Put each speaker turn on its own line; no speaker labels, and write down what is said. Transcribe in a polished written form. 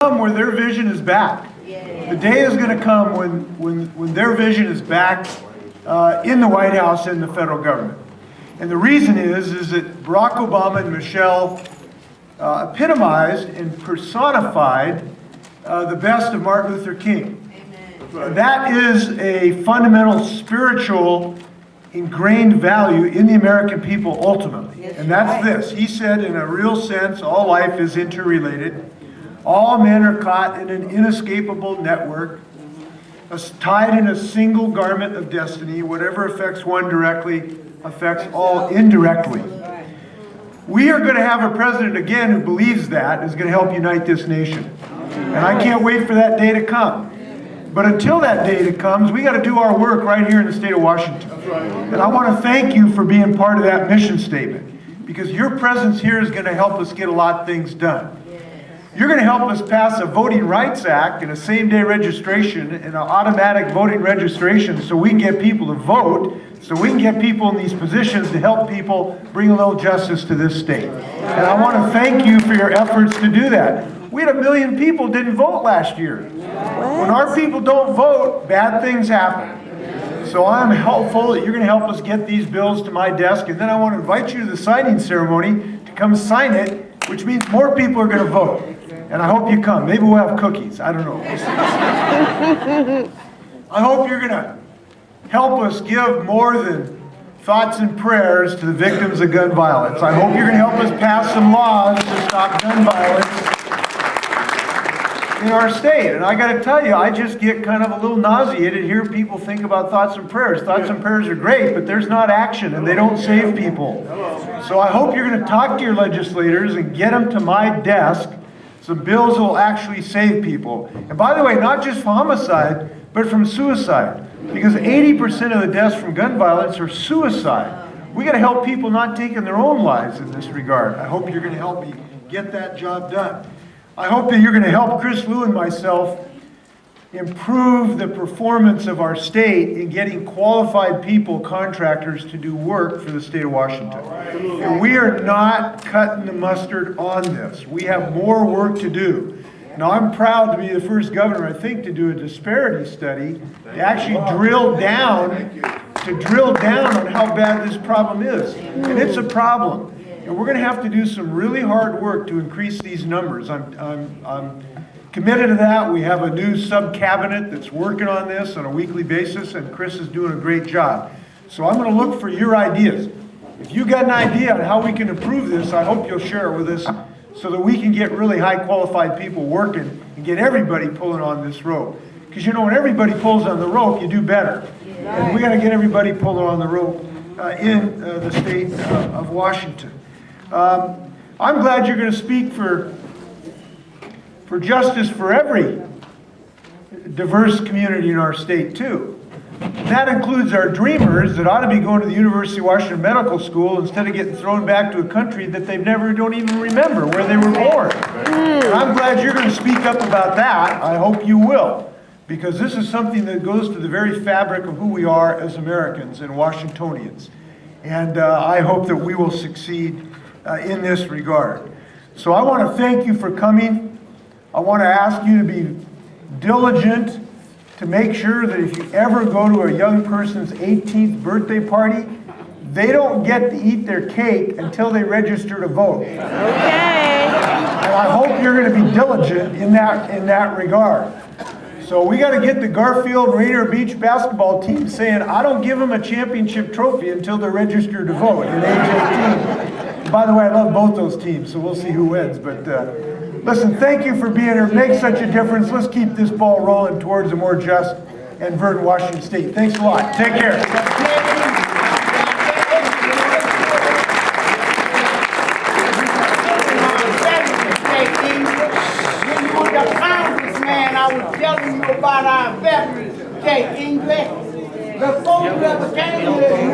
come where their vision is back. The day is going to come when their vision is back in the White House and the federal government. And the reason is that Barack Obama and Michelle epitomized and personified the best of Martin Luther King. Amen. That is a fundamental spiritual ingrained value in the American people ultimately. Yes, and that's right. This. He said, in a real sense, all life is interrelated. All men are caught in an inescapable network, tied in a single garment of destiny. Whatever affects one directly affects all indirectly. We are going to have a president again who believes that is going to help unite this nation. And I can't wait for that day to come. But until that day comes, we got to do our work right here in the state of Washington. And I want to thank you for being part of that mission statement, because your presence here is going to help us get a lot of things done. You're going to help us pass a Voting Rights Act and a same-day registration and an automatic voting registration so we can get people to vote, so we can get people in these positions to help people bring a little justice to this state. And I want to thank you for your efforts to do that. We had 1 million people didn't vote last year. When our people don't vote, bad things happen. So I'm hopeful that you're going to help us get these bills to my desk, and then I want to invite you to the signing ceremony to come sign it, which means more people are going to vote. And I hope you come. Maybe we'll have cookies. I don't know. I hope you're going to help us give more than thoughts and prayers to the victims of gun violence. I hope you're going to help us pass some laws to stop gun violence in our state. And I got to tell you, I just get kind of a little nauseated to hear people think about thoughts and prayers. Thoughts and prayers are great, but there's not action, and they don't save people. So I hope you're going to talk to your legislators and get them to my desk. Some bills that will actually save people. And by the way, not just from homicide, but from suicide. Because 80% of the deaths from gun violence are suicide. We got to help people not taking their own lives in this regard. I hope you're going to help me get that job done. I hope that you're going to help Chris Liu and myself improve the performance of our state in getting qualified people, contractors, to do work for the state of Washington. And we are not cutting the mustard on this. We have more work to do. Now, I'm proud to be the first governor, I think, to do a disparity study to actually drill down on how bad this problem is. And it's a problem. And we're going to have to do some really hard work to increase these numbers. I'm committed to that. We have a new sub-cabinet that's working on this on a weekly basis, and Chris is doing a great job. So I'm going to look for your ideas. If you got an idea on how we can improve this, I hope you'll share it with us so that we can get really high qualified people working and get everybody pulling on this rope. Because you know, when everybody pulls on the rope, you do better. And we got to get everybody pulling on the rope in the state of Washington. I'm glad you're going to speak for justice for every diverse community in our state, too. That includes our dreamers that ought to be going to the University of Washington Medical School instead of getting thrown back to a country that they don't even remember where they were born. And I'm glad you're going to speak up about that. I hope you will, because this is something that goes to the very fabric of who we are as Americans and Washingtonians. And I hope that we will succeed in this regard. So I want to thank you for coming. I want to ask you to be diligent to make sure that if you ever go to a young person's 18th birthday party, they don't get to eat their cake until they register to vote. Okay. And I hope you're going to be diligent in that regard. So we got to get the Garfield Rainier Beach basketball team saying, I don't give them a championship trophy until they're registered to vote at age 18. By the way, I love both those teams, so we'll see who wins. But listen, thank you for being here. It makes such a difference. Let's keep this ball rolling towards a more just and verdant Washington State. Thanks a lot. Take care.
I was telling you about our Veterans Day, Inslee. Before you ever came here,